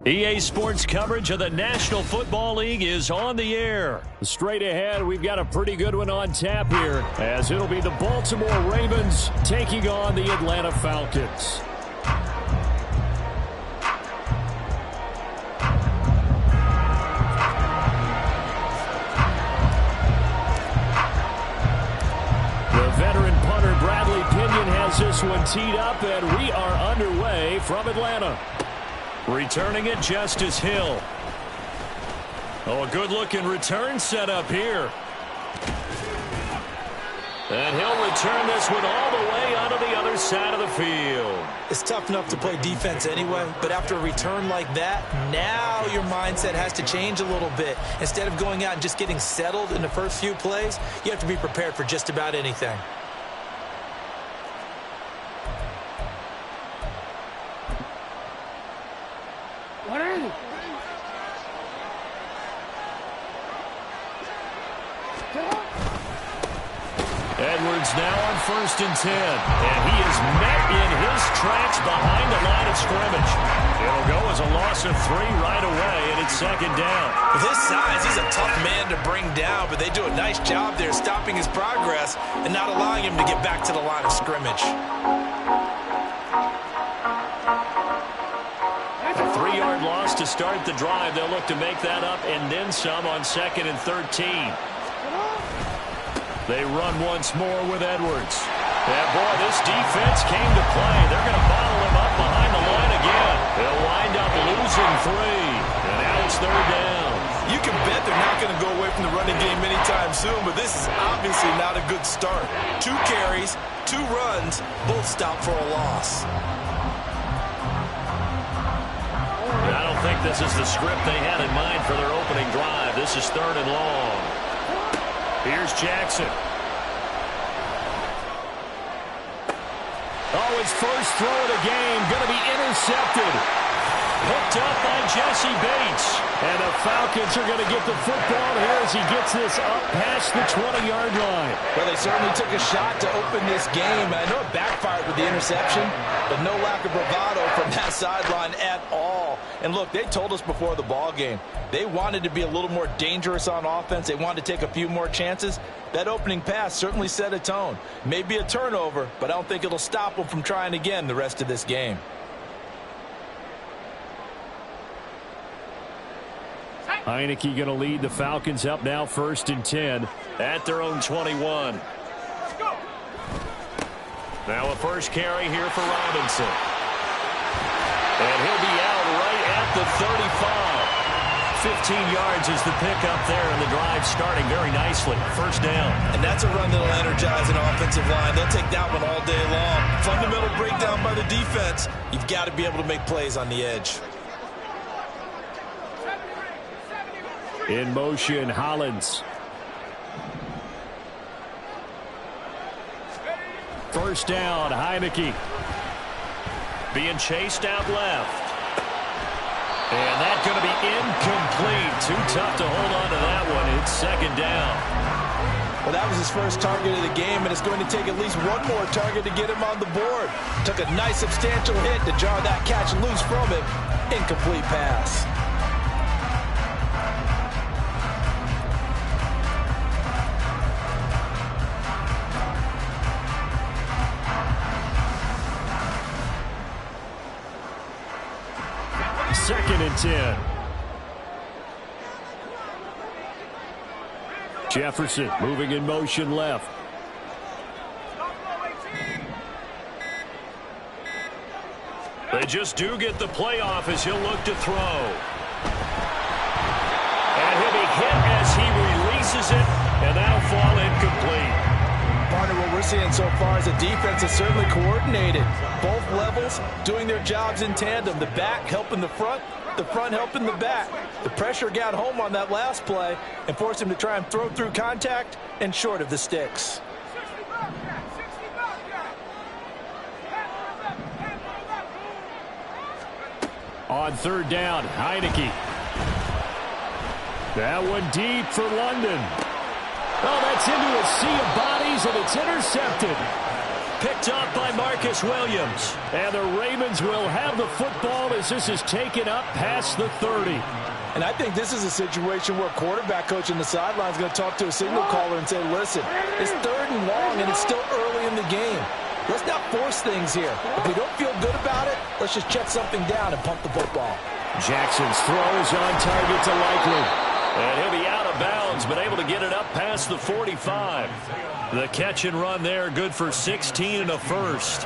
EA Sports coverage of the National Football League is on the air. Straight ahead, we've got a pretty good one on tap here, as it'll be the Baltimore Ravens taking on the Atlanta Falcons. The veteran punter Bradley Pinion has this one teed up, and we are underway from Atlanta. Returning it, Justice Hill. Oh, a good-looking return set up here. And he'll return this one all the way onto the other side of the field. It's tough enough to play defense anyway, but after a return like that, now your mindset has to change a little bit. Instead of going out and just getting settled in the first few plays, you have to be prepared for just about anything. Edwards now on 1st and 10. And he is met in his tracks behind the line of scrimmage. It'll go as a loss of 3 right away, and it's 2nd down. With his size, he's a tough man to bring down, but they do a nice job there stopping his progress and not allowing him to get back to the line of scrimmage. A 3-yard loss to start the drive. They'll look to make that up and then some on 2nd and 13. They run once more with Edwards. And boy, this defense came to play. They're going to bottle him up behind the line again. They'll wind up losing 3. And now it's 3rd down. You can bet they're not going to go away from the running game anytime soon, but this is obviously not a good start. 2 carries, 2 runs, both stopped for a loss. I don't think this is the script they had in mind for their opening drive. This is 3rd and long. Here's Jackson. Oh, his first throw of the game going to be intercepted. Picked up by Jesse Bates. And the Falcons are going to get the football here as he gets this up past the 20-yard line. Well, they certainly took a shot to open this game. I know it backfired with the interception, but no lack of bravado from that sideline at all. And look, they told us before the ball game, they wanted to be a little more dangerous on offense. They wanted to take a few more chances. That opening pass certainly set a tone. Maybe a turnover, but I don't think it'll stop them from trying again the rest of this game. Heineke going to lead the Falcons up now 1st and 10 at their own 21. Now a first carry here for Robinson. And he'll be out right at the 35. 15 yards is the pickup there, and the drive starting very nicely. 1st down. And that's a run that'll energize an offensive line. They'll take that one all day long. Fundamental breakdown by the defense. You've got to be able to make plays on the edge. In motion, Hollins. 1st down, Heineke. Being chased out left. And that's going to be incomplete. Too tough to hold on to that one. It's 2nd down. Well, that was his first target of the game, and it's going to take at least one more target to get him on the board. Took a nice substantial hit to jar that catch loose from him. Incomplete pass. Second and 10. Jefferson moving in motion left. They just do get the playoff as he'll look to throw. And he'll be hit as he releases it, and that'll fall incomplete. Partner, what we're seeing so far is the defense is certainly coordinated. Both levels doing their jobs in tandem. The back helping the front helping the back. The pressure got home on that last play and forced him to try and throw through contact and short of the sticks. On 3rd down, Heineke. That one deep for London. Oh, that's into a sea of bodies, and it's intercepted. Picked up by Marcus Williams. And the Ravens will have the football as this is taken up past the 30. And I think this is a situation where a quarterback coach in the sideline is going to talk to a signal caller and say, listen, it's 3rd and long and it's still early in the game. Let's not force things here. If we don't feel good about it, let's just check something down and pump the football. Jackson's throw is on target to Likely. And he'll be out of bounds, but able to get it up past the 45. The catch and run there, good for 16 and a first.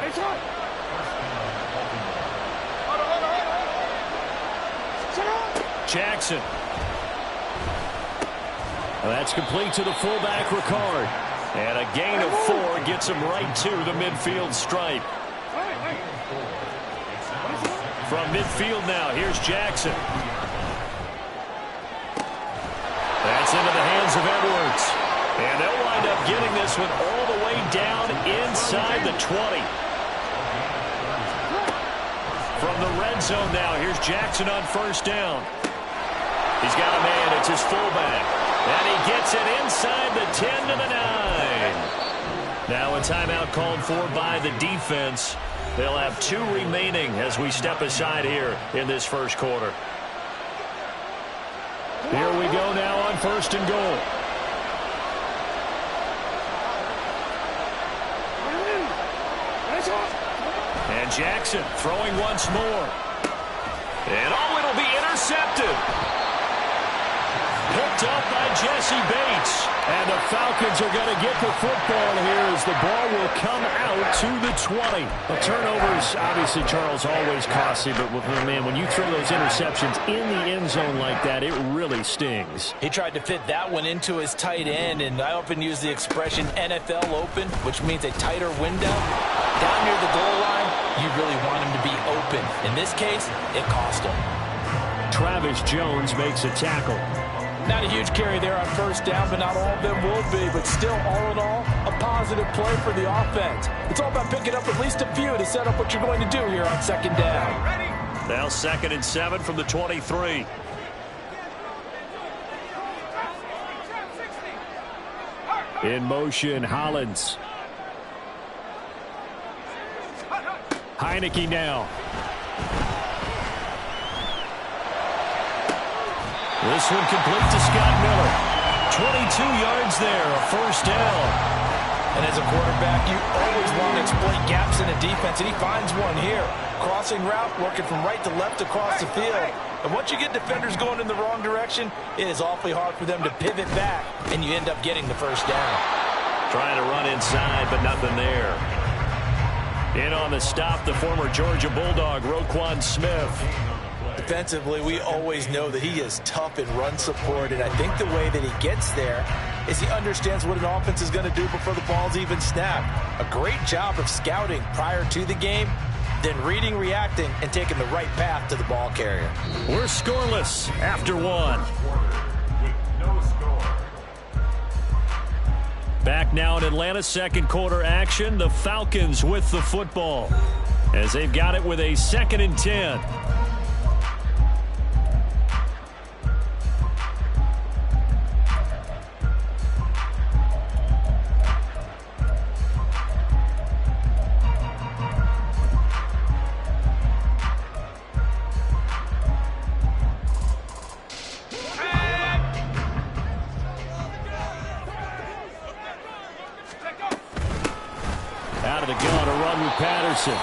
Jackson. Well, that's complete to the fullback, Ricard. And a gain of 4 gets him right to the midfield stripe. From midfield now, here's Jackson. That's into the hands of Edwards. And they'll wind up getting this one all the way down inside the 20. From the red zone now, here's Jackson on first down. He's got a man, it's his fullback. And he gets it inside the 10 to the 9. Now a timeout called for by the defense. They'll have 2 remaining as we step aside here in this first quarter. Here we go now on 1st and goal. And Jackson throwing once more. And oh, it'll be intercepted. Picked up by Jesse Bates. And the Falcons are going to get the football here as the ball will come out to the 20. Well, turnovers, obviously, Charles, always costly. But, man, when you throw those interceptions in the end zone like that, it really stings. He tried to fit that one into his tight end, and I often use the expression NFL open, which means a tighter window. Down near the goal line, you really want him to be open. In this case, it cost him. Travis Jones makes a tackle. Not a huge carry there on first down, but not all of them will be. But still, all in all, a positive play for the offense. It's all about picking up at least a few to set up what you're going to do here on 2nd down. Now 2nd and 7 from the 23. In motion, Hollins. Heineke now. This one complete to Scott Miller. 22 yards there, a first down. And as a quarterback, you always want to exploit gaps in a defense, and he finds one here. Crossing route, working from right to left across the field. And once you get defenders going in the wrong direction, it is awfully hard for them to pivot back, and you end up getting the first down. Trying to run inside, but nothing there. In on the stop, the former Georgia Bulldog, Roquan Smith. Defensively, we always know that he is tough in run support, and I think the way that he gets there is he understands what an offense is going to do before the ball's even snapped. A great job of scouting prior to the game, then reading, reacting, and taking the right path to the ball carrier. We're scoreless after 1. Back now in Atlanta's 2nd quarter action, the Falcons with the football as they've got it with a 2nd and 10. Out of the gun, a run with Patterson.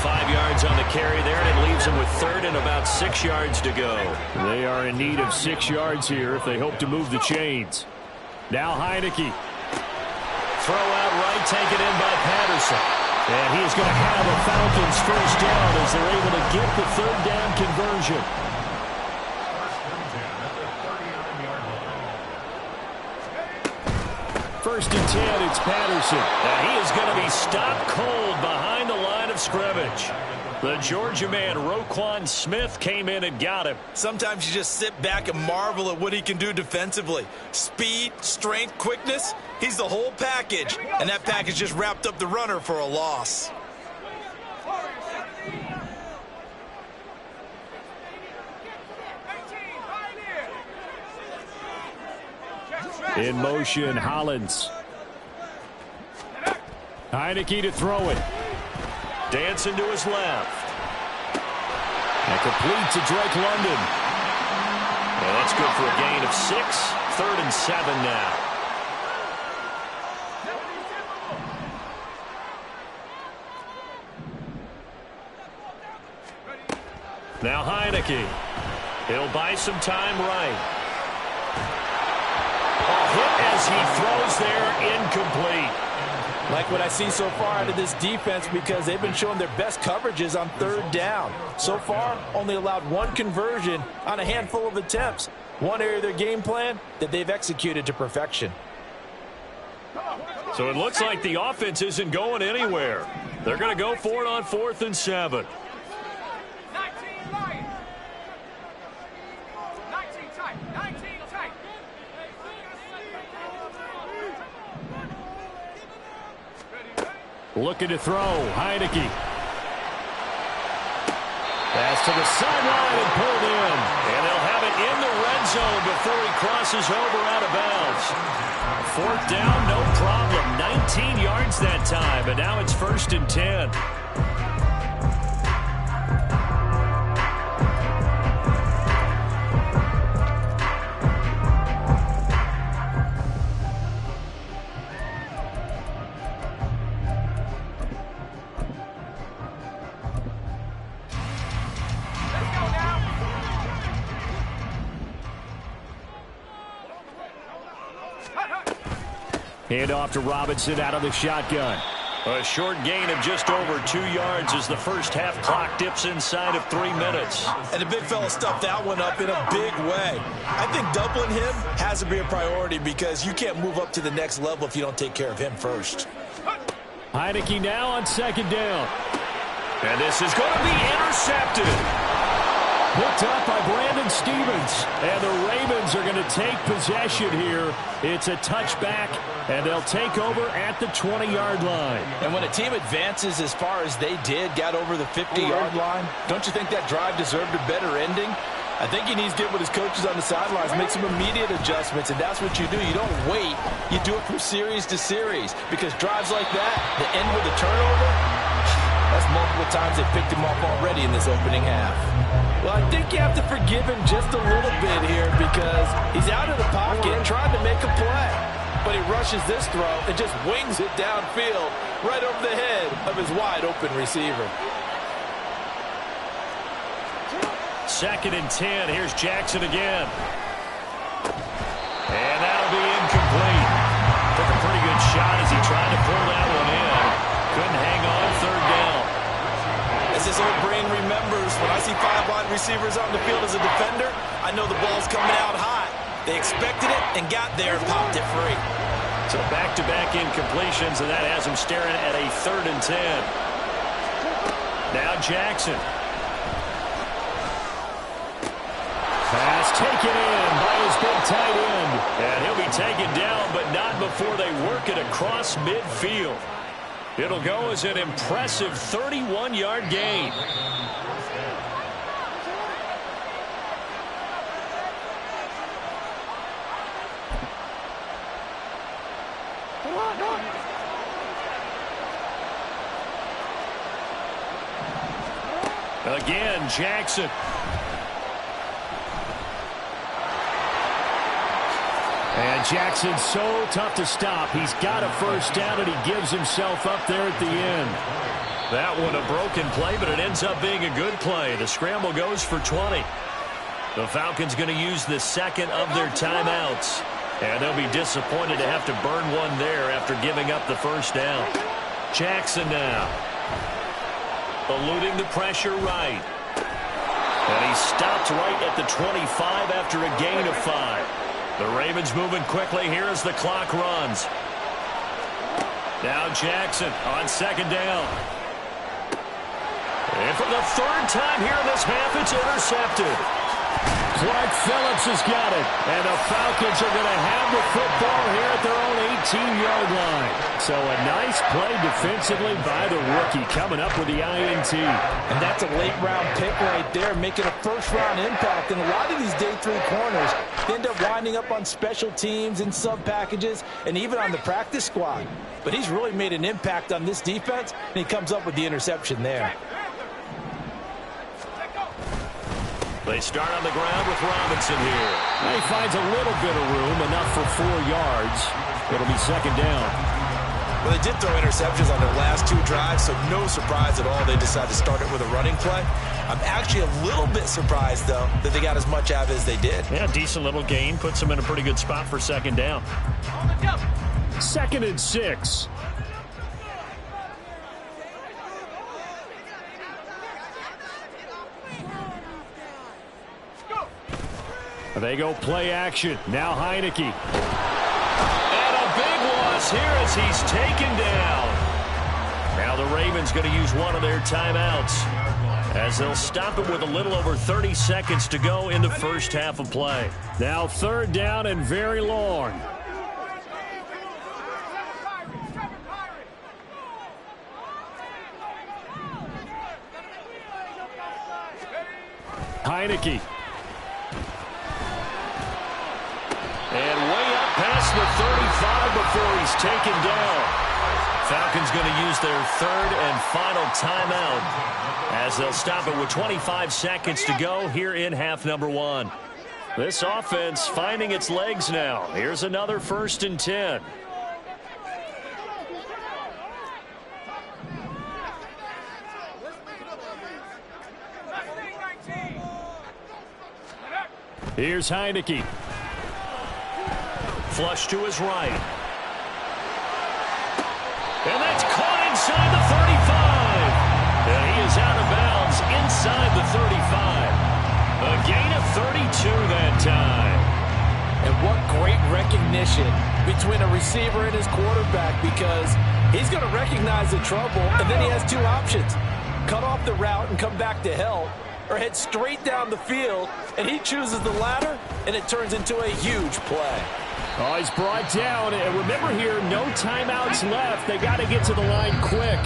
5 yards on the carry there, and it leaves them with 3rd and about 6 yards to go. They are in need of 6 yards here if they hope to move the chains. Now Heineke. Throw out right, taken in by Patterson. And he is going to have the Falcons first down as they're able to get the 3rd down conversion. First and 10, it's Patterson. And he is going to be stopped cold behind the line of scrimmage. The Georgia man, Roquan Smith, came in and got him. Sometimes you just sit back and marvel at what he can do defensively. Speed, strength, quickness, he's the whole package. And that package just wrapped up the runner for a loss. In motion, Hollins. Heineke to throw it. Dancing to his left. And complete to Drake London. And that's good for a gain of 6. 3rd and 7 now. Now Heineke. He'll buy some time right. A hit as he throws there, incomplete. Like what I see so far out of this defense, because they've been showing their best coverages on 3rd down. So far, only allowed 1 conversion on a handful of attempts. One area of their game plan that they've executed to perfection. So it looks like the offense isn't going anywhere. They're going to go for it on 4th and 7. Looking to throw. Heineke. Pass to the sideline and pulled in. And they'll have it in the red zone before he crosses over out of bounds. 4th down, no problem. 19 yards that time, and now it's 1st and 10. Hand off to Robinson out of the shotgun. A short gain of just over 2 yards as the first half clock dips inside of 3 minutes. And the big fella stuffed that one up in a big way. I think doubling him has to be a priority because you can't move up to the next level if you don't take care of him first. Heineke now on 2nd down. And this is going to be intercepted. Picked up by Brandon Stevens. And the Ravens are going to take possession here. It's a touchback, and they'll take over at the 20-yard line. And when a team advances as far as they did, got over the 50-yard line, don't you think that drive deserved a better ending? I think he needs to get with his coaches on the sidelines, make some immediate adjustments, and that's what you do. You don't wait. You do it from series to series because drives like that, that end with a turnover, that's multiple times they picked him off already in this opening half. Well, I think you have to forgive him just a little bit here because he's out of the pocket trying to make a play. But he rushes this throw and just wings it downfield right over the head of his wide-open receiver. 2nd and 10. Here's Jackson again. And that'll be incomplete. Took a pretty good shot as he tried to pull that one in. Couldn't hang on 3rd down. As this old brain remembers, when I see 5 wide receivers on the field as a defender, I know the ball's coming out hot. They expected it and got there and popped it free. So back-to-back incompletions, and that has him staring at a 3rd and 10. Now Jackson. Pass taken in by his big tight end. And he'll be taken down, but not before they work it across midfield. It'll go as an impressive 31-yard gain. Again, Jackson. And Jackson's so tough to stop. He's got a first down, and he gives himself up there at the end. That one a broken play, but it ends up being a good play. The scramble goes for 20. The Falcons going to use the second of their timeouts. And they'll be disappointed to have to burn one there after giving up the first down. Jackson now. Eluding the pressure right. And he stopped right at the 25 after a gain of 5. The Ravens moving quickly here as the clock runs. Now Jackson on 2nd down. And for the 3rd time here in this half, it's intercepted. Clark Phillips has got it. And the Falcons are going to have the football here at their own 18-yard line. So a nice play defensively by the rookie coming up with the INT. And that's a late-round pick right there, making a first-round impact. And a lot of these day 3 corners end up winding up on special teams and sub-packages and even on the practice squad. But he's really made an impact on this defense, and he comes up with the interception there. They start on the ground with Robinson here. He finds a little bit of room, enough for 4 yards. It'll be second down. Well, they did throw interceptions on their last 2 drives, so no surprise at all they decided to start it with a running play. I'm actually a little bit surprised, though, that they got as much out of it as they did. Yeah, decent little gain. Puts them in a pretty good spot for second down. 2nd and 6. They go play action. Now Heineke. And a big loss here as he's taken down. Now the Ravens going to use one of their timeouts as they'll stop it with a little over 30 seconds to go in the first half of play. Now 3rd down and very long. Heineke. And way up past the 35 before he's taken down. Falcons going to use their 3rd and final timeout as they'll stop it with 25 seconds to go here in half number 1. This offense finding its legs now. Here's another 1st and 10. Here's Heineke. Flush to his right. And that's caught inside the 35. And he is out of bounds inside the 35. A gain of 32 that time. And what great recognition between a receiver and his quarterback, because he's going to recognize the trouble, and then he has 2 options. Cut off the route and come back to help, or head straight down the field, and he chooses the latter, and it turns into a huge play. Oh, he's brought down. And remember here, no timeouts left. They got to get to the line quick.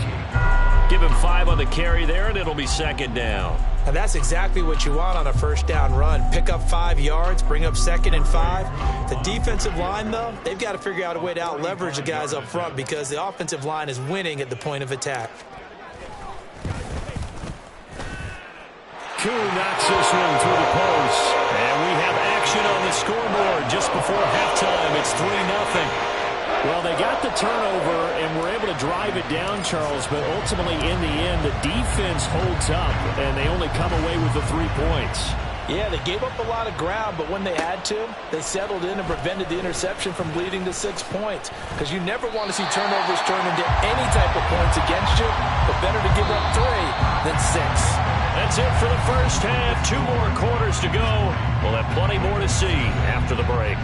Give him 5 on the carry there, and it'll be second down. And that's exactly what you want on a first down run. Pick up 5 yards, bring up 2nd and 5. The defensive line, though, they've got to figure out a way to out-leverage the guys up front because the offensive line is winning at the point of attack. Koo knocks this one through the post. And we have action on the scoreboard just before halftime. It's 3-0. Well, they got the turnover and were able to drive it down, Charles, but ultimately in the end, the defense holds up, and they only come away with the 3 points. Yeah, they gave up a lot of ground, but when they had to, they settled in and prevented the interception from leading to 6 points. Because you never want to see turnovers turn into any type of points against you, but better to give up 3 than 6. That's it for the first half. 2 more quarters to go. We'll have plenty more to see after the break.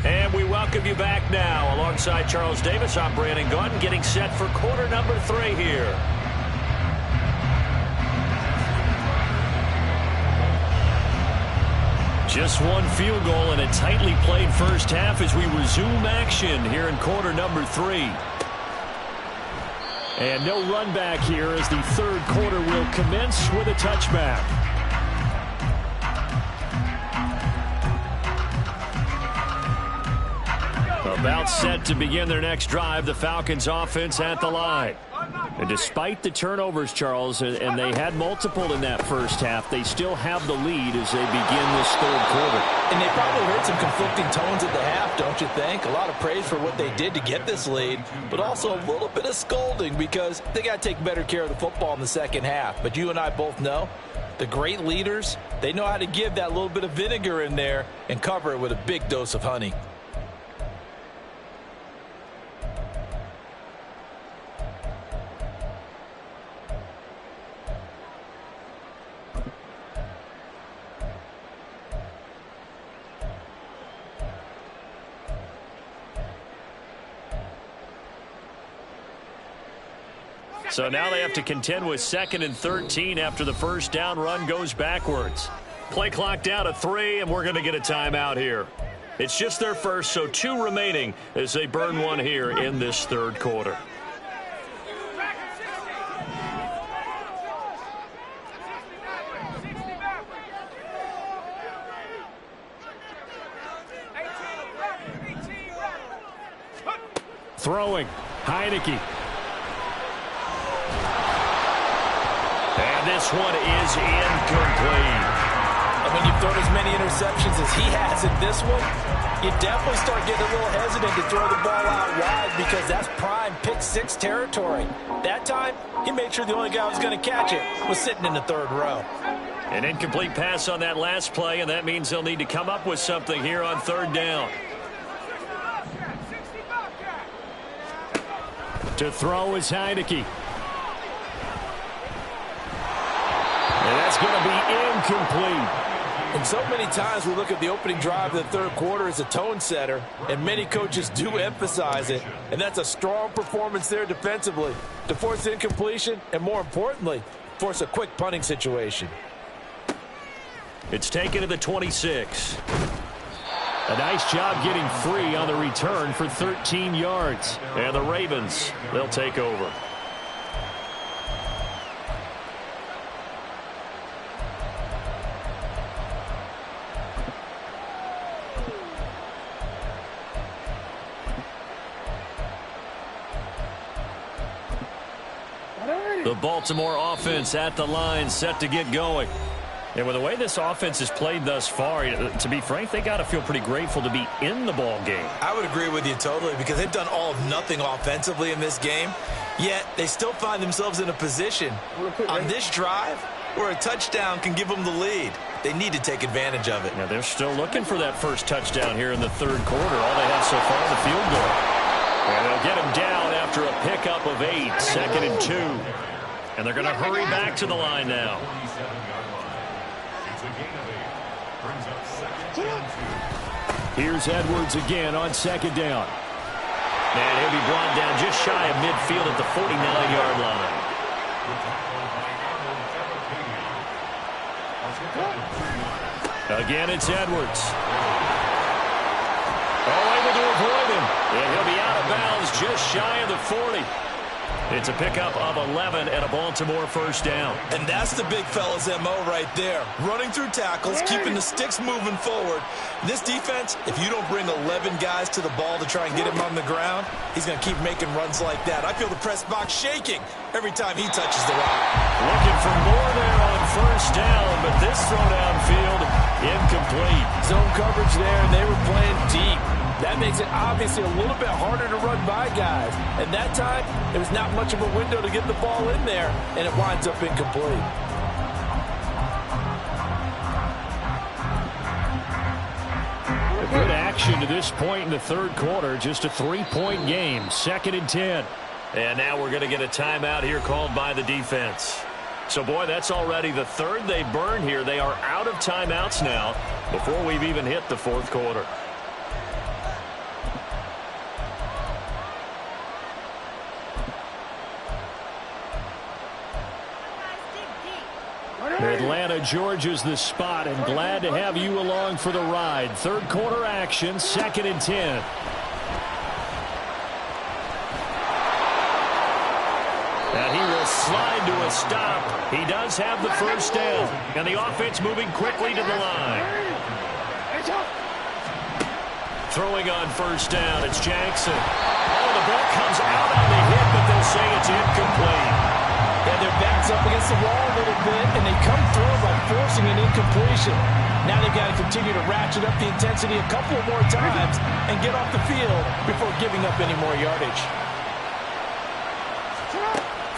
And we welcome you back now. Alongside Charles Davis, I'm Brandon Gunn, getting set for quarter number 3 here. Just 1 field goal and a tightly played first half as we resume action here in quarter number 3. And no run back here as the 3rd quarter will commence with a touchback. About set to begin their next drive, the Falcons offense at the line. And despite the turnovers, Charles, and they had multiple in that first half, they still have the lead as they begin this 3rd quarter. And they probably heard some conflicting tones at the half, don't you think? A lot of praise for what they did to get this lead, but also a little bit of scolding because they got to take better care of the football in the second half. But you and I both know the great leaders, they know how to give that little bit of vinegar in there and cover it with a big dose of honey. So now they have to contend with 2nd and 13 after the first down run goes backwards. Play clock down to 3, and we're going to get a timeout here. It's just their first, so 2 remaining as they burn one here in this third quarter. Throwing, Heineke. And this one is incomplete. And when you've thrown as many interceptions as he has in this one, you definitely start getting a little hesitant to throw the ball out wide because that's prime pick-6 territory. That time, he made sure the only guy who was going to catch it was sitting in the 3rd row. An incomplete pass on that last play, and that means they'll need to come up with something here on 3rd down. To throw is Heineke. And that's going to be incomplete. And so many times we look at the opening drive of the 3rd quarter as a tone setter, and many coaches do emphasize it. And that's a strong performance there defensively to force incompletion and, more importantly, force a quick punting situation. It's taken to the 26. A nice job getting free on the return for 13 yards. And the Ravens, they'll take over. The Baltimore offense at the line, set to get going. And with the way this offense has played thus far, to be frank, they got to feel pretty grateful to be in the ball game. I would agree with you totally because they've done all of nothing offensively in this game, yet they still find themselves in a position on this drive where a touchdown can give them the lead. They need to take advantage of it. Now they're still looking for that first touchdown here in the 3rd quarter. All they have so far, the field goal. And they'll get him down after a pickup of 8, 2nd and 2. And they're going to hurry back to the line now. Here's Edwards again on 2nd down. And he'll be brought down just shy of midfield at the 49-yard line. Again, it's Edwards. Oh, able to avoid him. And he'll be out of bounds just shy of the 40. It's a pickup of 11 and a Baltimore first down. And that's the big fella's MO right there. Running through tackles, keeping the sticks moving forward. This defense, if you don't bring 11 guys to the ball to try and get him on the ground, he's going to keep making runs like that. I feel the press box shaking every time he touches the rock. Looking for more there on first down, but this throw downfield, incomplete. Zone coverage there, and they were playing deep. That makes it obviously a little bit harder to run by guys. And that time, there was not much of a window to get the ball in there, and it winds up incomplete. Good action to this point in the 3rd quarter. Just a 3-point game. 2nd and 10. And now we're going to get a timeout here called by the defense. So, boy, that's already the 3rd they burn here. They are out of timeouts now before we've even hit the 4th quarter. Atlanta, Georgia's the spot, and glad to have you along for the ride. 3rd quarter action, 2nd and 10. And he will slide to a stop. He does have the first down, and the offense moving quickly to the line. Throwing on first down, it's Jackson. Oh, the ball comes out on the hit, but they'll say it's incomplete. And their back's up against the wall a little bit, and they come through by forcing an incompletion. Now they've got to continue to ratchet up the intensity a couple more times and get off the field before giving up any more yardage.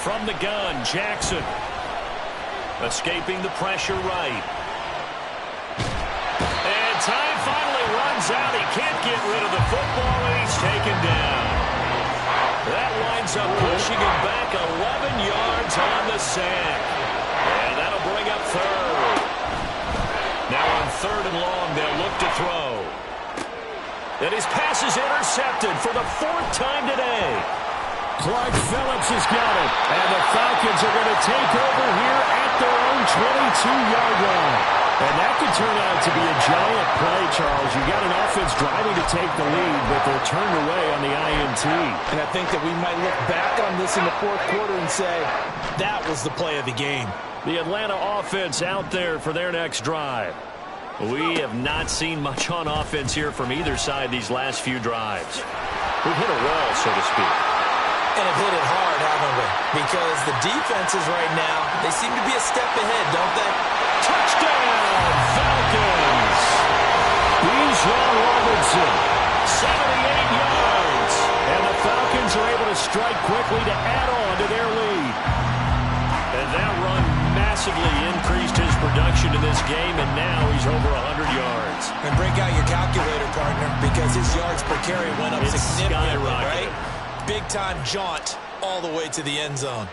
From the gun, Jackson. Escaping the pressure right. And time finally runs out. He can't get rid of the football, and he's taken down. That winds up pushing him back 11 yards on the sack. And that'll bring up 3rd. Now on 3rd and long, they'll look to throw. And his pass is intercepted for the 4th time today. Clark Phillips has got it. And the Falcons are going to take over here at their own 22-yard line. And that could turn out to be a giant play, Charles. You got an offense driving to take the lead, but they're turned away on the INT. And I think that we might look back on this in the fourth quarter and say, that was the play of the game. The Atlanta offense out there for their next drive. We have not seen much on offense here from either side these last few drives. We've hit a wall, so to speak. And have hit it hard, haven't we? Because the defenses right now, they seem to be a step ahead, don't they? Touchdown, Falcons! Bijan Robinson, 78 yards. And the Falcons are able to strike quickly to add on to their lead. And that run massively increased his production in this game, and now he's over 100 yards. And break out your calculator, partner, because his yards per carry went up significantly, right? Big-time jaunt all the way to the end zone.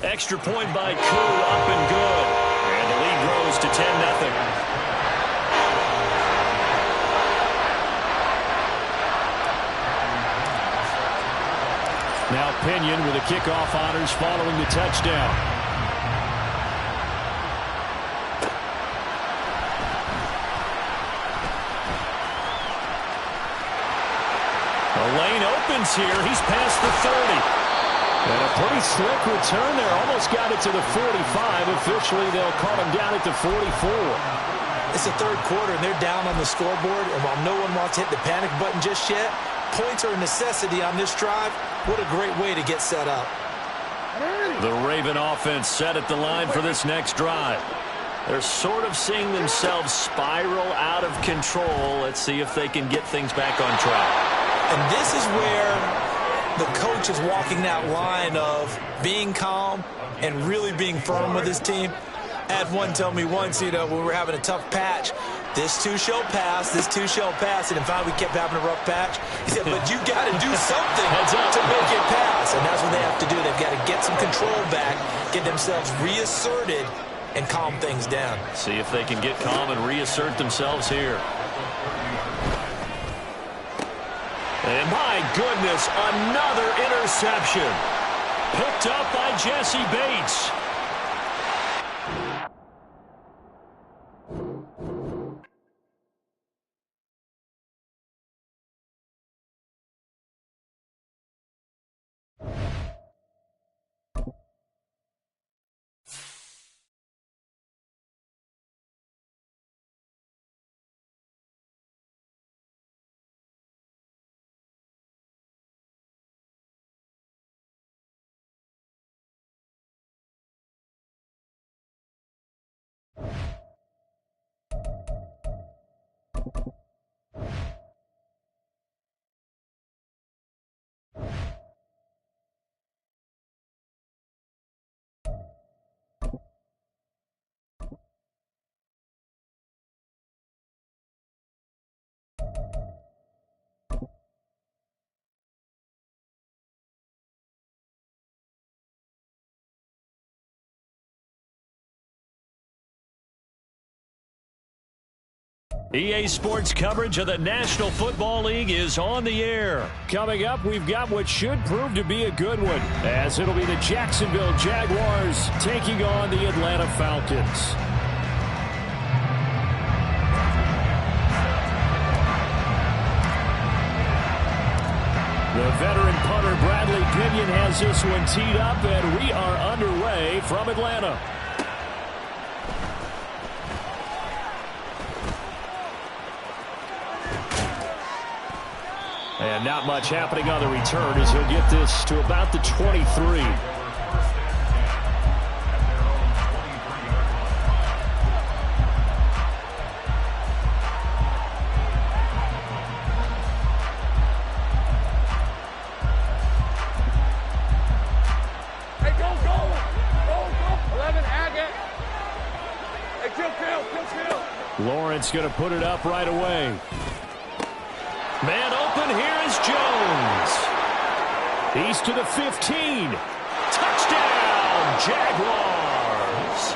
Extra point by Koo, up and good. And the lead grows to 10-0. Now Pinion with the kickoff honors following the touchdown. The lane opens here. He's past the 30. And a pretty slick return there. Almost got it to the 45. Officially, they'll call him down at the 44. It's the third quarter, and they're down on the scoreboard. And while no one wants to hit the panic button just yet, points are a necessity on this drive. What a great way to get set up. The Raven offense set at the line for this next drive. They're sort of seeing themselves spiral out of control. Let's see if they can get things back on track. And this is where the coach is walking that line of being calm and really being firm with his team. I had one tell me once, when we were having a tough patch, this too shall pass, this too shall pass. And in fact, we kept having a rough patch. He said, but you got to do something to make it pass. And that's what they have to do. They've got to get some control back, get themselves reasserted, and calm things down. See if they can get calm and reassert themselves here. And my goodness, another interception. Picked up by Jesse Bates. EA Sports coverage of the National Football League is on the air. Coming up, we've got what should prove to be a good one, as it'll be the Jacksonville Jaguars taking on the Atlanta Falcons. The veteran punter Bradley Pinion has this one teed up, and we are underway from Atlanta. And not much happening on the return as he'll get this to about the 23. Hey, go. 11, Agate. Hey, kill. Lawrence going to put it up right away. Man open, here is Jones. He's to the 15. Touchdown, Jaguars.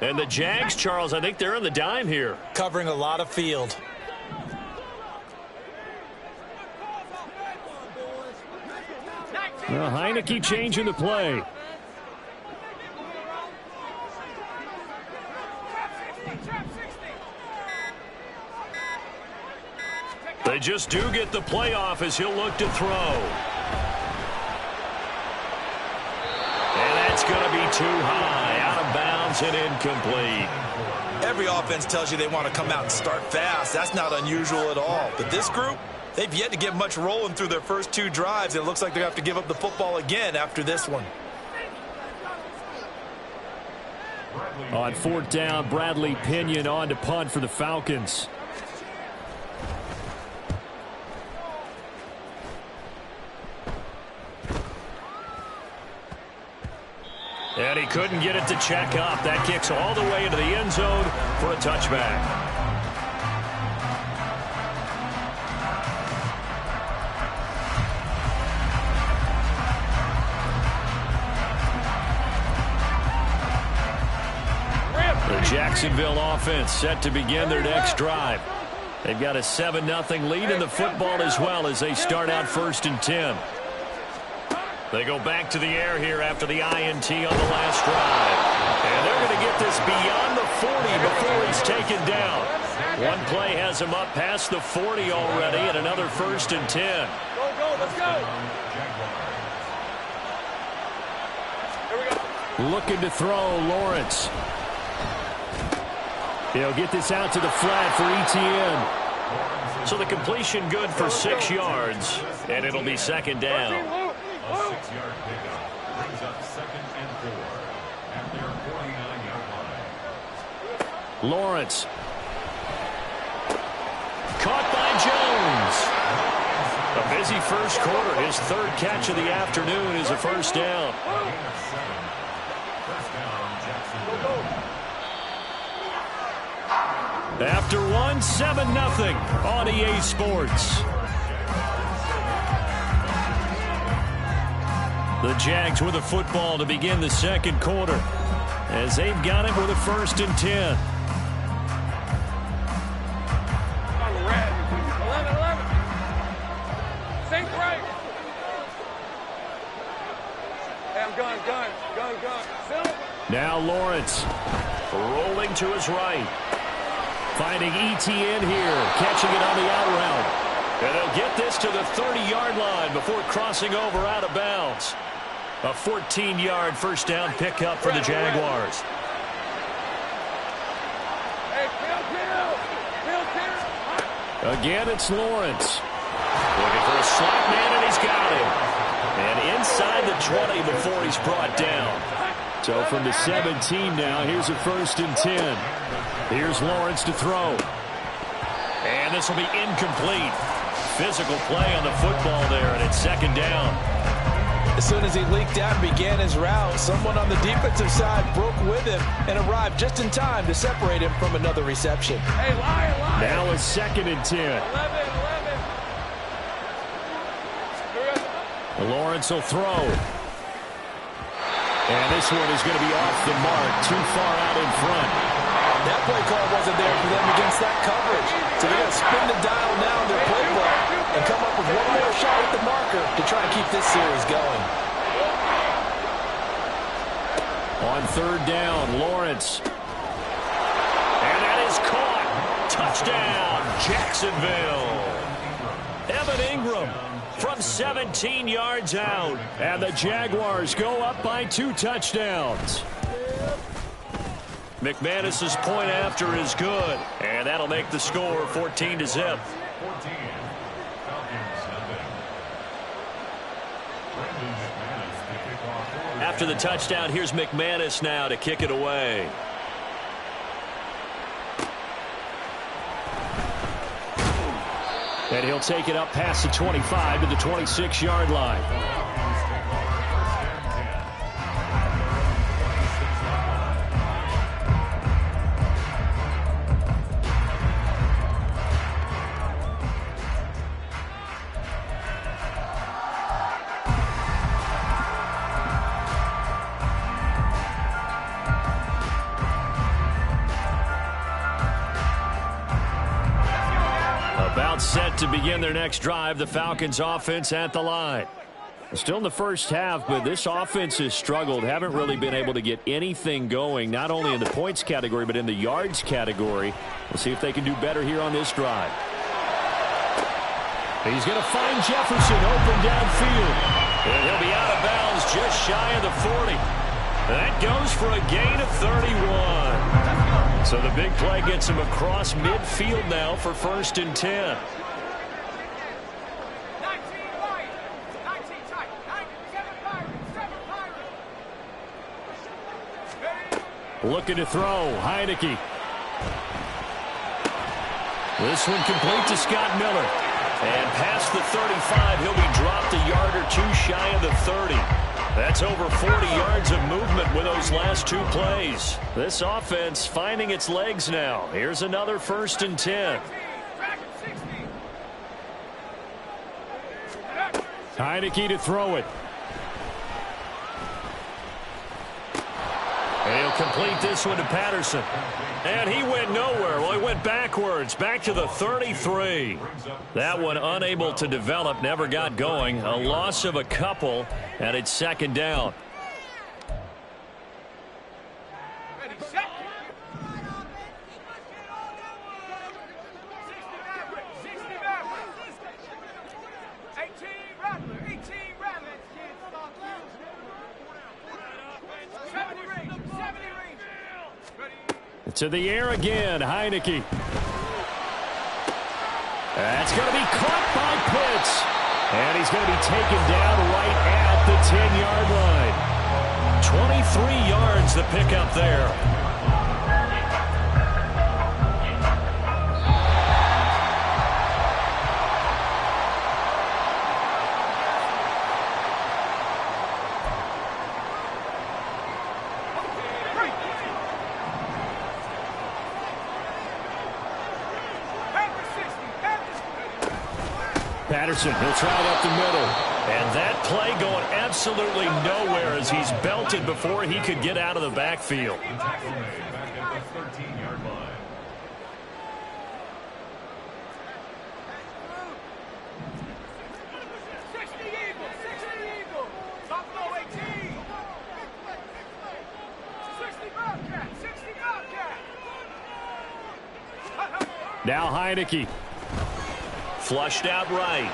And the Jags, Charles, I think they're on the dime here. Covering a lot of field. Well, Heineke changing the play. They just do get the play off as he'll look to throw. And that's going to be too high, out of bounds and incomplete. Every offense tells you they want to come out and start fast. That's not unusual at all. But this group, they've yet to get much rolling through their first 2 drives. And it looks like they're going to have to give up the football again after this one. On 4th down, Bradley Pinion on to punt for the Falcons. And he couldn't get it to check up. That kicks all the way into the end zone for a touchback. The Jacksonville offense set to begin their next drive. They've got a 7-0 lead in the football as well as they start out 1st and 10. They go back to the air here after the INT on the last drive. And they're going to get this beyond the 40 before he's taken down. One play has him up past the 40 already and another 1st and 10. Go, let's go. Here we go. Looking to throw, Lawrence. He'll get this out to the flat for Etienne. So the completion good for 6 yards, and it'll be 2nd down. 6-yard pickup brings up 2nd and 4 at their 49-yard line. Lawrence. Caught by Jones. A busy first quarter. His 3rd catch of the afternoon is a 1st down. First down, Jacksonville. After 7-0 on EA Sports. The Jags with a football to begin the 2nd quarter as they've got it with a 1st and 10. On the red. 11. Sink right. Hey, I'm gun. Now Lawrence rolling to his right. Finding Etienne here, catching it on the out route. And they'll get this to the 30-yard line before crossing over out of bounds. A 14-yard 1st down pickup for the Jaguars. Hey, kill. Again, it's Lawrence. Looking for a slot man, and he's got him. And inside the 20 before he's brought down. So from the 17 now, here's a 1st and 10. Here's Lawrence to throw. And this will be incomplete. Physical play on the football there, and it's 2nd down. As soon as he leaked out and began his route, someone on the defensive side broke with him and arrived just in time to separate him from another reception. Hey, lion. Now a 2nd and 10. 11. Lawrence will throw. And this one is going to be off the mark, too far out in front. That play call wasn't there for them against that coverage. So they're going to spin the dial now in their playbook and come up with one more shot at the marker to try and keep this series going. On 3rd down, Lawrence. And that is caught. Touchdown, Jacksonville. Evan Ingram from 17 yards out. And the Jaguars go up by 2 touchdowns. McManus's point after is good. And that'll make the score 14-0. 14. Falcons nothing. After the touchdown, here's McManus now to kick it away. And he'll take it up past the 25 to the 26-yard line. Timeout set to begin their next drive. The Falcons offense at the line. Still in the first half, but this offense has struggled. Haven't really been able to get anything going, not only in the points category, but in the yards category. We'll see if they can do better here on this drive. He's going to find Jefferson open downfield. And he'll be out of bounds just shy of the 40. That goes for a gain of 31. So the big play gets him across midfield now for 1st and 10. Looking to throw, Heineke. This one complete to Scott Miller. And past the 35, he'll be dropped a yard or two shy of the 30. That's over 40 yards of movement with those last 2 plays. This offense finding its legs now. Here's another 1st and 10. Heineke to throw it. And he'll complete this one to Patterson. And he went nowhere. Well, he went backwards, back to the 33. That one unable to develop, never got going. A loss of a couple, and it's 2nd down. To the air again, Heineke. That's going to be caught by Pitts. And he's going to be taken down right at the 10-yard line. 23 yards the pickup there. Patterson, he'll try it up the middle. And that play going absolutely nowhere as he's belted before he could get out of the backfield. Back at the 13-yard line. Now Heineke. Flushed out right.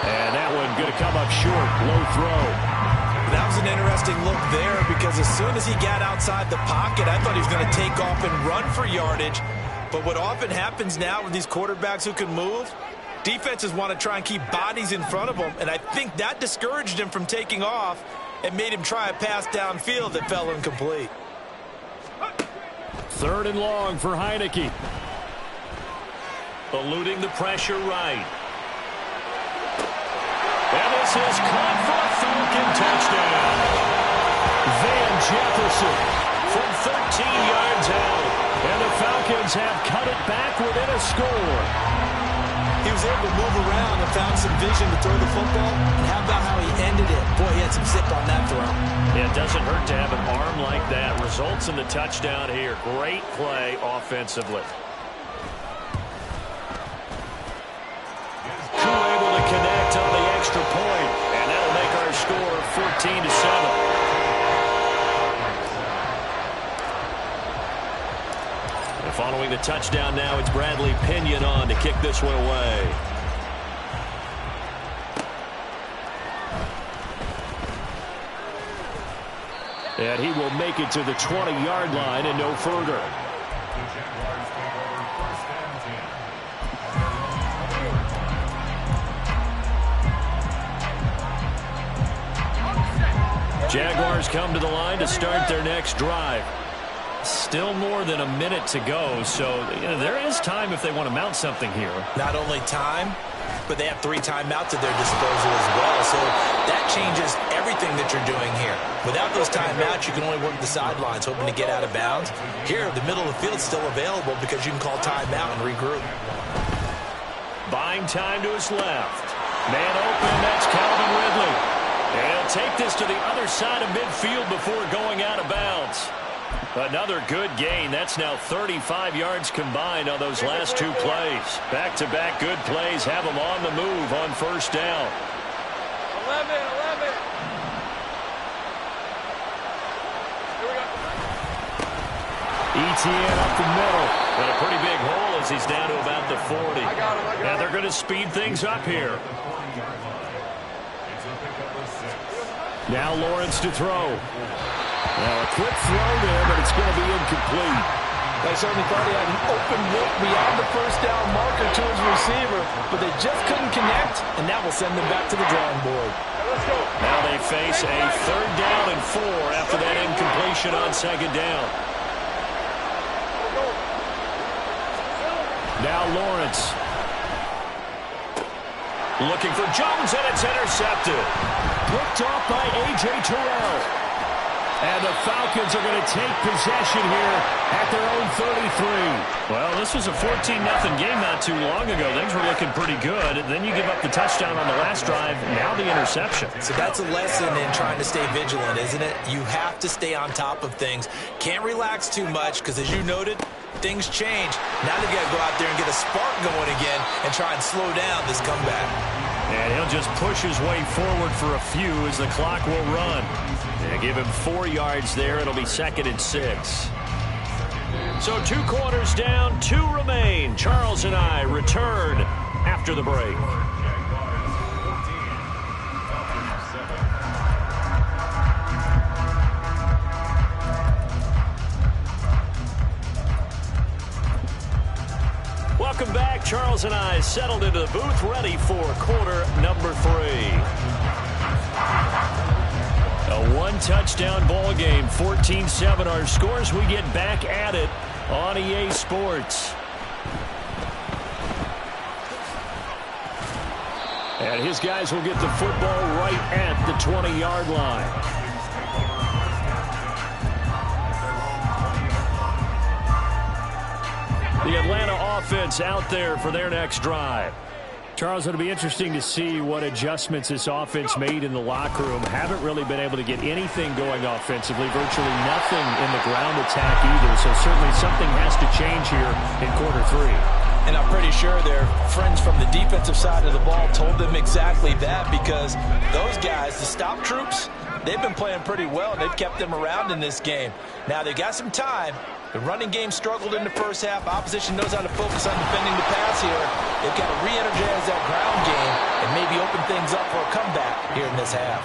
And that one going to come up short. Low throw. That was an interesting look there because as soon as he got outside the pocket, I thought he was going to take off and run for yardage. But what often happens now with these quarterbacks who can move, defenses want to try and keep bodies in front of them. And I think that discouraged him from taking off and made him try a pass downfield that fell incomplete. 3rd and long for Heineke. Eluding the pressure right. And this is caught for a Falcon touchdown. Van Jefferson from 13 yards out. And the Falcons have cut it back within a score. He was able to move around and found some vision to throw the football. And how about how he ended it? Boy, he had some zip on that throw. Yeah, it doesn't hurt to have an arm like that. Results in the touchdown here. Great play offensively. Able to connect on the extra point, and that'll make our score 14-7. And following the touchdown now, it's Bradley Pinion on to kick this one away. And he will make it to the 20-yard line and no further. Jaguars come to the line to start their next drive. Still more than a minute to go, so there is time if they want to mount something here. Not only time, but they have 3 timeouts at their disposal as well, so that changes everything that you're doing here. Without those timeouts, you can only work the sidelines, hoping to get out of bounds. Here, the middle of the field's still available because you can call timeout and regroup. Buying time to his left. Man open, that's Calvin Ridley. And he'll take this to the other side of midfield before going out of bounds. Another good gain. That's now 35 yards combined on those last two plays. Back-to-back good plays have them on the move on first down. 11. Here we go. ETN up the middle. But a pretty big hole as he's down to about the 40. I got him. And they're going to speed things up here. Now Lawrence to throw. Now a quick throw there, but it's going to be incomplete. They certainly thought he had an open look beyond the first down marker to his receiver, but they just couldn't connect, and that will send them back to the drawing board. Let's go. Now they face a 3rd down and 4 after that incompletion on 2nd down. Now Lawrence. Looking for Jones, and it's intercepted. Picked off by A.J. Terrell. And the Falcons are going to take possession here at their own 33. Well, this was a 14-0 game not too long ago. Things were looking pretty good. Then you give up the touchdown on the last drive. Now the interception. So that's a lesson in trying to stay vigilant, isn't it? You have to stay on top of things. Can't relax too much because, as you noted, things change. Now they've got to go out there and get a spark going again and try and slow down this comeback. And he'll just push his way forward for a few as the clock will run. And give him 4 yards there. It'll be 2nd and 6. So 2 quarters down, 2 remain. Charles and I return after the break. Welcome back. Charles and I settled into the booth, ready for quarter number 3. A 1-touchdown ball game, 14-7 our scores. We get back at it on EA Sports. And his guys will get the football right at the 20-yard line. The Atlanta offense out there for their next drive. Charles, it'll be interesting to see what adjustments this offense made in the locker room. Haven't really been able to get anything going offensively, virtually nothing in the ground attack either. So certainly something has to change here in quarter 3. And I'm pretty sure their friends from the defensive side of the ball told them exactly that, because those guys, the stop troops, they've been playing pretty well, and they've kept them around in this game. Now they've got some time. The running game struggled in the first half. Opposition knows how to focus on defending the pass here. They've got to re-energize that ground game and maybe open things up for a comeback here in this half.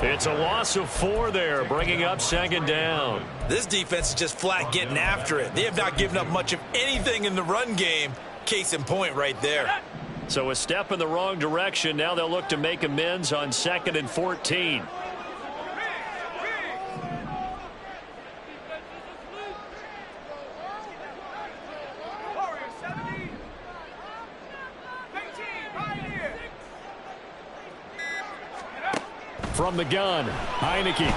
It's a loss of 4 there, bringing up 2nd down. This defense is just flat getting after it. They have not given up much of anything in the run game. Case in point right there. So a step in the wrong direction. Now they'll look to make amends on 2nd and 14. From the gun, Heineke.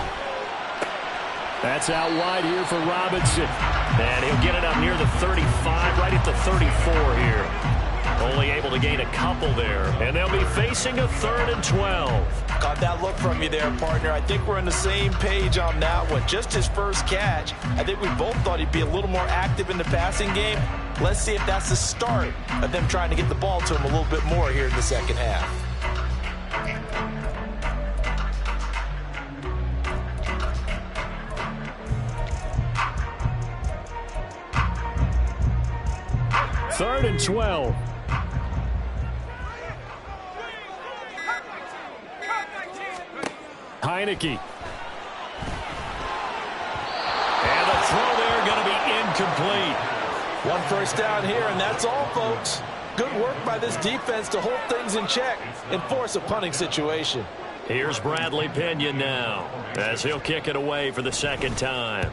That's out wide here for Robinson. And he'll get it up near the 35, right at the 34 here. Only able to gain a couple there. And they'll be facing a 3rd and 12. Caught that look from you there, partner. I think we're on the same page on that one. Just his first catch. I think we both thought he'd be a little more active in the passing game. Let's see if that's the start of them trying to get the ball to him a little bit more here in the second half. Third and 12. Heineke. And the throw there going to be incomplete. 1 first down here, and that's all, folks. Good work by this defense to hold things in check and force a punting situation. Here's Bradley Pinion now as he'll kick it away for the 2nd time.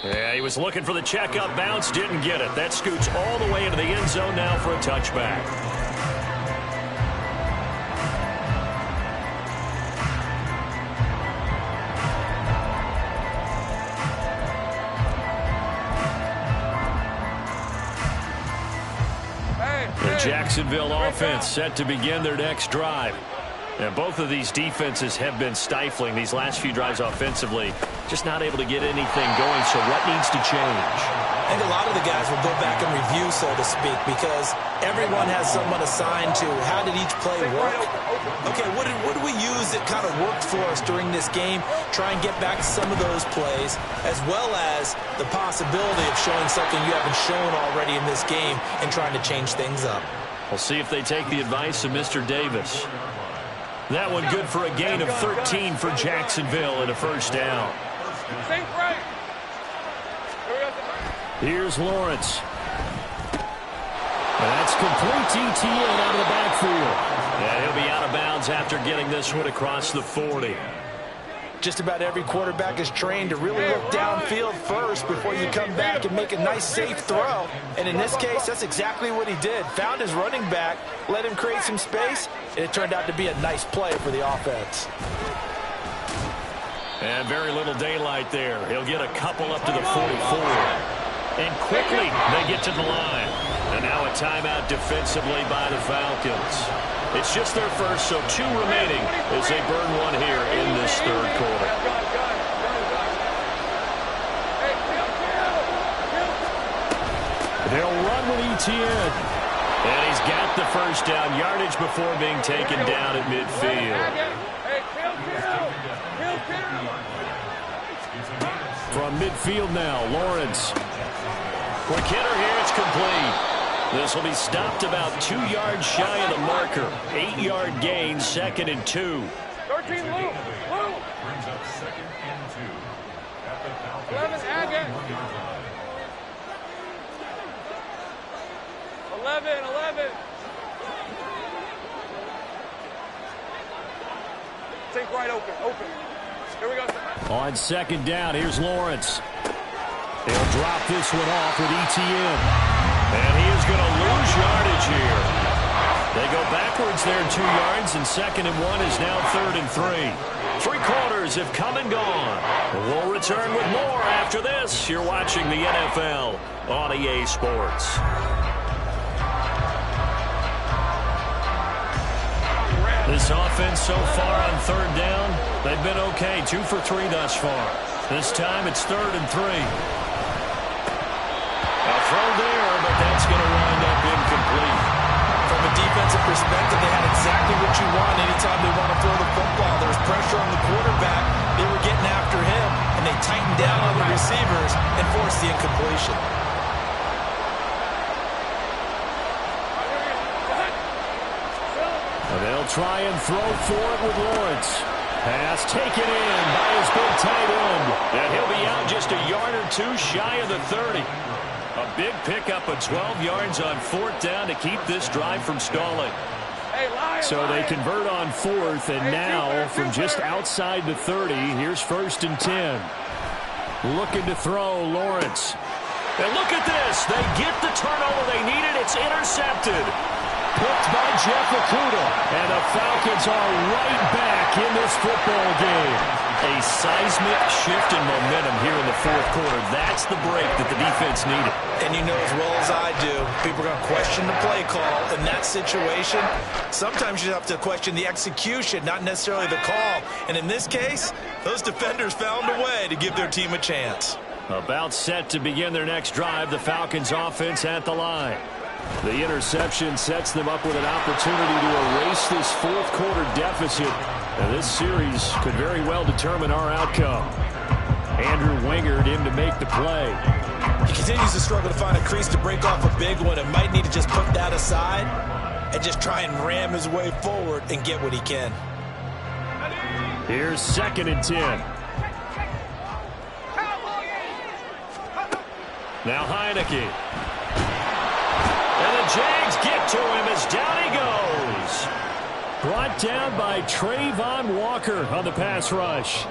Yeah, he was looking for the checkup bounce, didn't get it. That scoots all the way into the end zone now for a touchback. The Jacksonville offense set to begin their next drive. And both of these defenses have been stifling these last few drives offensively. Just not able to get anything going, so what needs to change? I think a lot of the guys will go back and review, so to speak, because everyone has someone assigned to how did each play work. Okay, what did we use that kind of worked for us during this game? Try and get back some of those plays, as well as the possibility of showing something you haven't shown already in this game and trying to change things up. We'll see if they take the advice of Mr. Davis. That one good for a gain of 13 for Jacksonville and a first down. Sink right. Here's Lawrence. And that's complete to ETN out of the backfield. And he'll be out of bounds after getting this one across the 40. Just about every quarterback is trained to really look downfield first before you come back and make a nice, safe throw. And in this case, that's exactly what he did. Found his running back, let him create some space, and it turned out to be a nice play for the offense. And very little daylight there. He'll get a couple up to the 44. And quickly, they get to the line. And now a timeout defensively by the Falcons. It's just their first, so 2 remaining as they burn one here in this third quarter. They'll run with ETN. And he's got the first down yardage before being taken down at midfield. From midfield now, Lawrence. Quick hitter here, it's complete. This will be stopped about 2 yards shy of the marker. 8-yard gain, 2nd and 2. 13, Lou. Brings up 2nd and 2. At the Falcons. 11, Agate. 11. Sink right open. Here we go. On 2nd down, here's Lawrence. They'll drop this one off with ETN. And he is going to lose yardage here. They go backwards there 2 yards, and 2nd and 1 is now 3rd and 3. 3 quarters have come and gone. We'll return with more after this. You're watching the NFL on EA Sports. This offense so far on 3rd down, they've been okay. 2 for 3 thus far. This time it's 3rd and 3. A throw there, but that's going to wind up incomplete. From a defensive perspective, they had exactly what you want anytime they want to throw the football. There was pressure on the quarterback. They were getting after him, and they tightened down on the receivers and forced the incompletion. They'll try and throw for it with Lawrence. Pass taken in by his big tight end. And he'll be out just a yard or 2 shy of the 30. A big pickup of 12 yards on 4th down to keep this drive from stalling. So they convert on 4th, and now from just outside the 30, here's 1st and 10. Looking to throw, Lawrence. And look at this. They get the turnover they needed. It's intercepted. Picked by Jeff Okuda. And the Falcons are right back in this football game. A seismic shift in momentum here in the 4th quarter. That's the break that the defense needed. And you know as well as I do, people are going to question the play call in that situation. Sometimes you have to question the execution, not necessarily the call. And in this case, those defenders found a way to give their team a chance. About set to begin their next drive, the Falcons offense at the line. The interception sets them up with an opportunity to erase this 4th quarter deficit. And this series could very well determine our outcome. Andrew Wingard in to make the play. He continues to struggle to find a crease to break off a big one and might need to just put that aside and just try and ram his way forward and get what he can. Here's 2nd and 10. Now Heineke. And the Jags get to him as down he goes. Brought down by Trayvon Walker on the pass rush.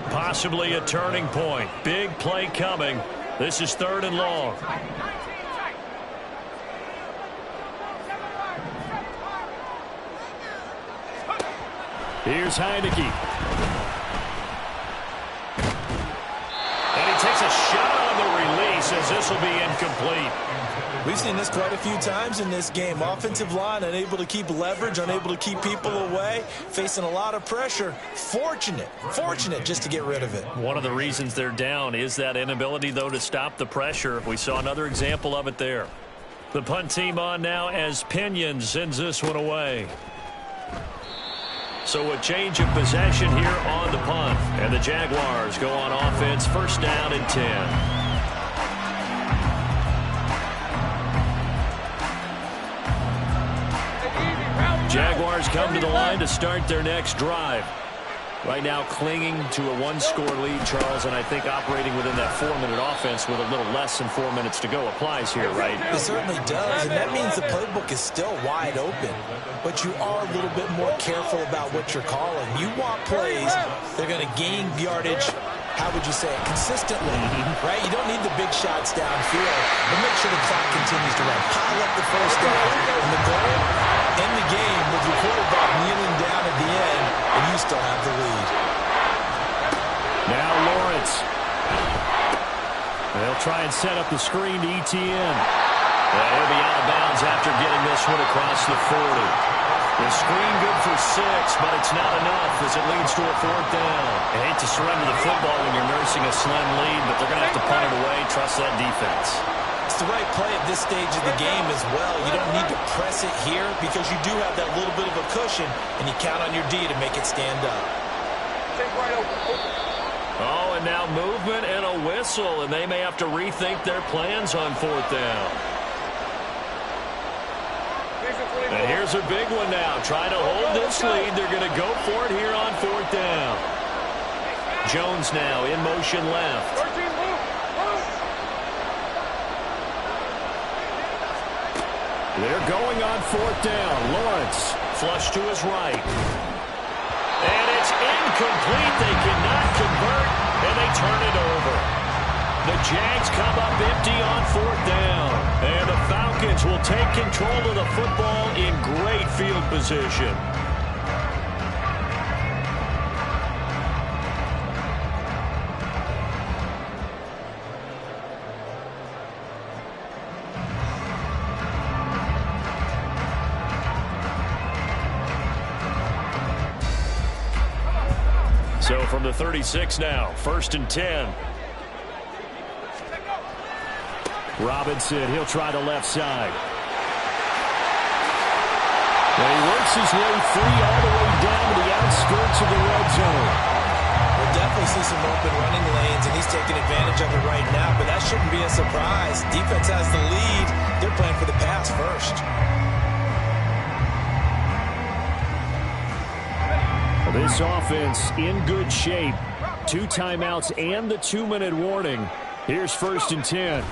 Possibly a turning point. Big play coming. This is 3rd and long. Here's Heineke. And he takes a shot on the release as this will be incomplete. We've seen this quite a few times in this game. Offensive line unable to keep leverage, unable to keep people away, facing a lot of pressure. Fortunate just to get rid of it. One of the reasons they're down is that inability, though, to stop the pressure. We saw another example of it there. The punt team on now as Pinion sends this one away. So a change of possession here on the punt. And the Jaguars go on offense, first down and 10. Jaguars come to the line to start their next drive. Right now clinging to a one-score lead, Charles, and I think operating within that 4-minute offense with a little less than 4 minutes to go applies here, right? It certainly does, and that means the playbook is still wide open. But you are a little bit more careful about what you're calling. You want plays that are going to gain yardage, how would you say it, consistently, right? You don't need the big shots downfield, but make sure the clock continues to run. Pile up the first down, and the goal, end the game with your quarterback kneeling down at the end, and you still have the lead. Now Lawrence. They'll try and set up the screen to ETN. He'll be out of bounds after getting this one across the 40. The screen good for 6, but it's not enough as it leads to a 4th down. I hate to surrender the football when you're nursing a slim lead, but they're going to have to punt it away. Trust that defense. It's the right play at this stage of the game as well. You don't need to press it here because you do have that little bit of a cushion, and you count on your D to make it stand up. Take right open. Oh, and now movement and a whistle, and they may have to rethink their plans on 4th down. And here's a big one now. Trying to hold this lead. They're going to go for it here on 4th down. Jones now in motion left. They're going on 4th down. Lawrence flush to his right. And it's incomplete. They cannot convert, and they turn it over. The Jags come up empty on 4th down. And the Falcons will take control of the football in great field position. So from the 36 now, 1st and 10. Robinson, he'll try the left side. And he works his way free all the way down to the outskirts of the red zone. We'll definitely see some open running lanes, and he's taking advantage of it right now, but that shouldn't be a surprise. Defense has the lead. They're playing for the pass first. This offense in good shape. 2 timeouts and the 2-minute warning. Here's 1st and 10.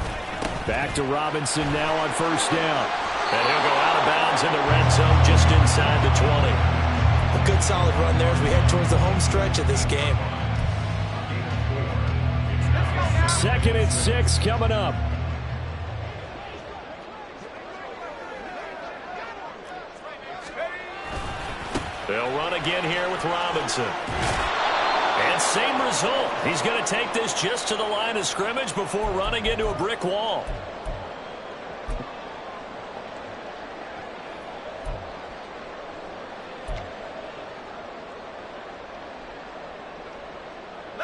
Back to Robinson now on 1st down. And he'll go out of bounds in the red zone just inside the 20. A good solid run there as we head towards the home stretch of this game. 2nd and 6 coming up. They'll run again here with Robinson. And same result. He's going to take this just to the line of scrimmage before running into a brick wall.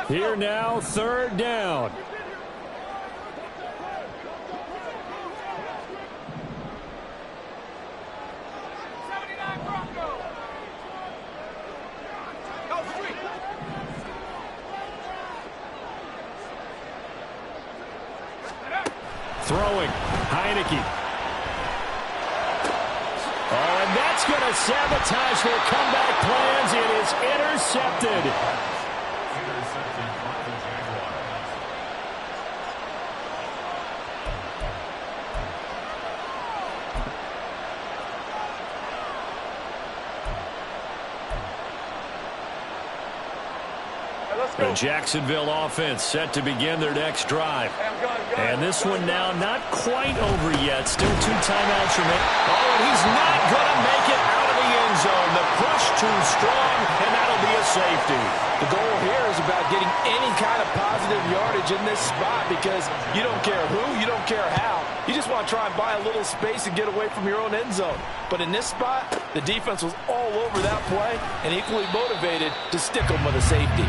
Here now, 3rd down. Throwing, Heineke. Oh, and that's going to sabotage their comeback plans. It is intercepted. The Jacksonville offense set to begin their next drive. And this one now not quite over yet. Still 2 timeouts remaining. Oh, and he's not going to make it out of the end zone. The push too strong, and that'll be a safety. The goal here is about getting any kind of positive yardage in this spot because you don't care who, you don't care how. You just want to try and buy a little space and get away from your own end zone. But in this spot, the defense was all over that play and equally motivated to stick them with a safety.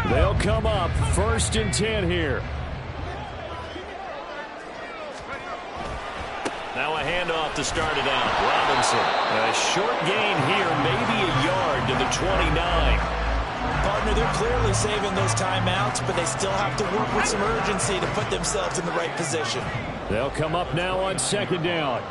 They'll come up 1st and 10 here. Now a handoff to start it out. Robinson. A short gain here, maybe a yard to the 29. Partner, they're clearly saving those timeouts, but they still have to work with some urgency to put themselves in the right position. They'll come up now on 2nd down.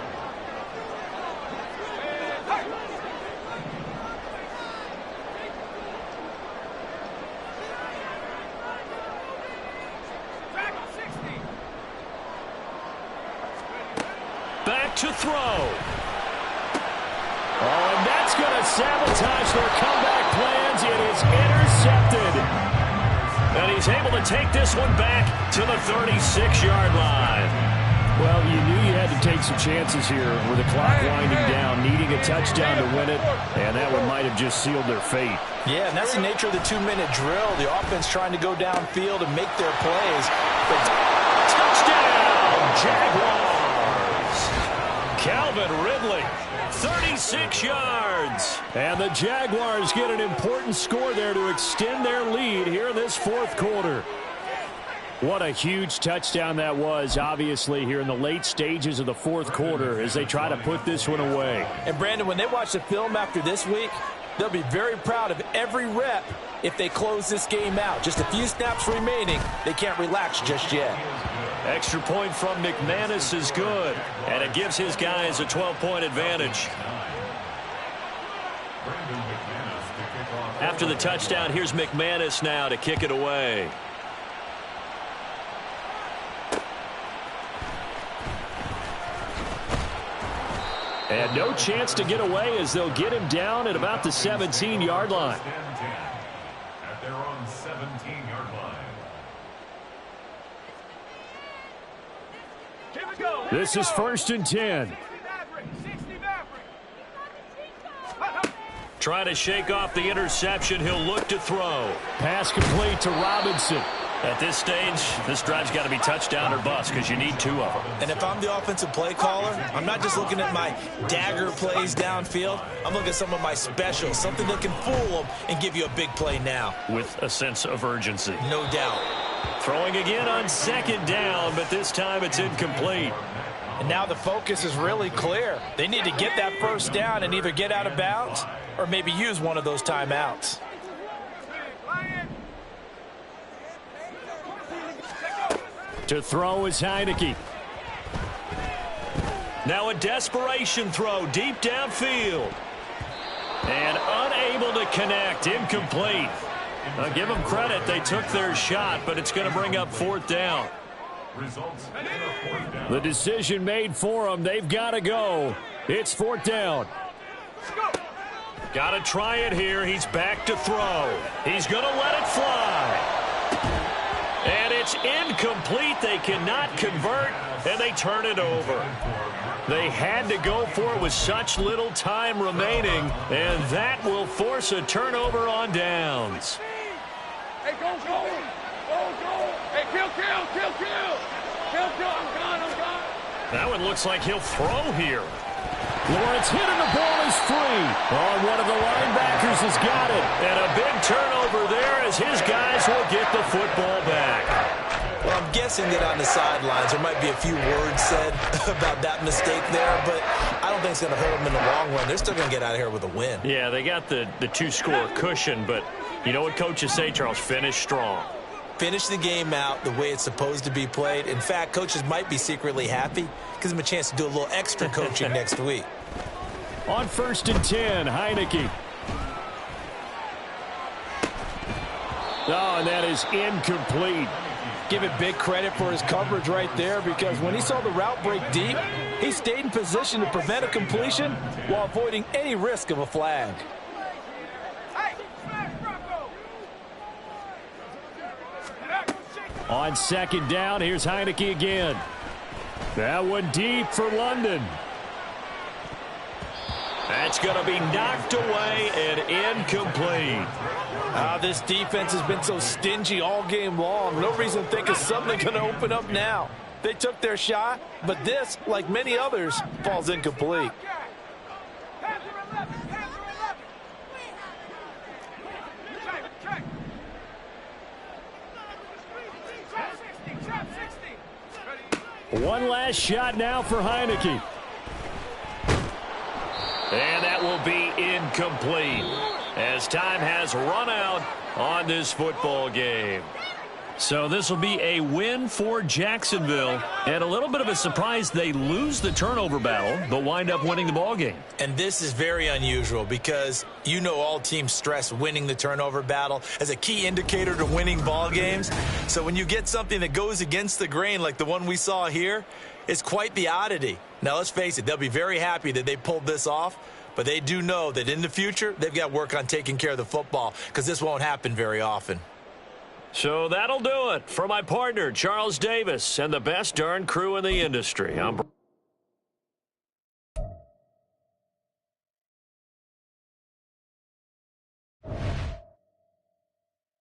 Back to throw. Oh, and that's going to sabotage their comeback plans. It is intercepted. And he's able to take this one back to the 36-yard line. Well, you knew you had to take some chances here with the clock winding down, needing a touchdown to win it, and that one might have just sealed their fate. Yeah, and that's the nature of the 2-minute drill. The offense trying to go downfield and make their plays. But touchdown, Jaguars! Calvin Ridley, 36 yards. And the Jaguars get an important score there to extend their lead here in this 4th quarter. What a huge touchdown that was, obviously, here in the late stages of the 4th quarter as they try to put this one away. And, Brandon, when they watch the film after this week, they'll be very proud of every rep if they close this game out. Just a few snaps remaining. They can't relax just yet. Extra point from McManus is good, and it gives his guys a 12-point advantage. After the touchdown, here's McManus now to kick it away. And no chance to get away as they'll get him down at about the 17-yard line. At their own 17-yard line. This is 1st and 10. Trying to shake off the interception. He'll look to throw. Pass complete to Robinson. At this stage, this drive's got to be touchdown or bust because you need 2 of them. And if I'm the offensive play caller, I'm not just looking at my dagger plays downfield. I'm looking at some of my specials, something that can fool them and give you a big play now. With a sense of urgency. No doubt. Throwing again on 2nd down, but this time it's incomplete. And now the focus is really clear. They need to get that 1st down and either get out of bounds or maybe use one of those timeouts. To throw is Heineke. Now a desperation throw deep downfield. And unable to connect. Incomplete. I'll give them credit. They took their shot, but it's going to bring up 4th down. The decision made for them. They've got to go. It's 4th down. Got to try it here. He's back to throw. He's going to let it fly. And it's incomplete. They cannot convert, and they turn it over. They had to go for it with such little time remaining, and that will force a turnover on downs. Hey, go, go. Go, go. Hey, kill. I'm gone. That one looks like he'll throw here. Lawrence hit and the ball is free. Oh, one of the linebackers has got it. And a big turnover there as his guys will get the football back. Well, I'm guessing that on the sidelines there might be a few words said about that mistake there, but I don't think it's going to hurt them in the long run. They're still going to get out of here with a win. Yeah, they got the 2-score cushion, but you know what coaches say, Charles? Finish strong. Finish the game out the way it's supposed to be played. In fact, coaches might be secretly happy. Gives them a chance to do a little extra coaching next week. On 1st and 10, Heineke. Oh, and that is incomplete. give it big credit for his coverage right there, because when he saw the route break deep, he stayed in position to prevent a completion while avoiding any risk of a flag. On second down, here's Heineke again. That one deep for London. That's going to be knocked away and incomplete. This defense has been so stingy all game long. No reason to think it's suddenly going to open up now. They took their shot, but this, like many others, falls incomplete. One last shot now for Heineke. And that will be incomplete as time has run out on this football game. So this will be a win for Jacksonville, and a little bit of a surprise they lose the turnover battle but wind up winning the ball game. And this is very unusual because you know all teams stress winning the turnover battle as a key indicator to winning ball games. So when you get something that goes against the grain like the one we saw here, it's quite the oddity. Now let's face it, they'll be very happy that they pulled this off, but they do know that in the future they've got work on taking care of the football because this won't happen very often. So that'll do it for my partner, Charles Davis, and the best darn crew in the industry. I'm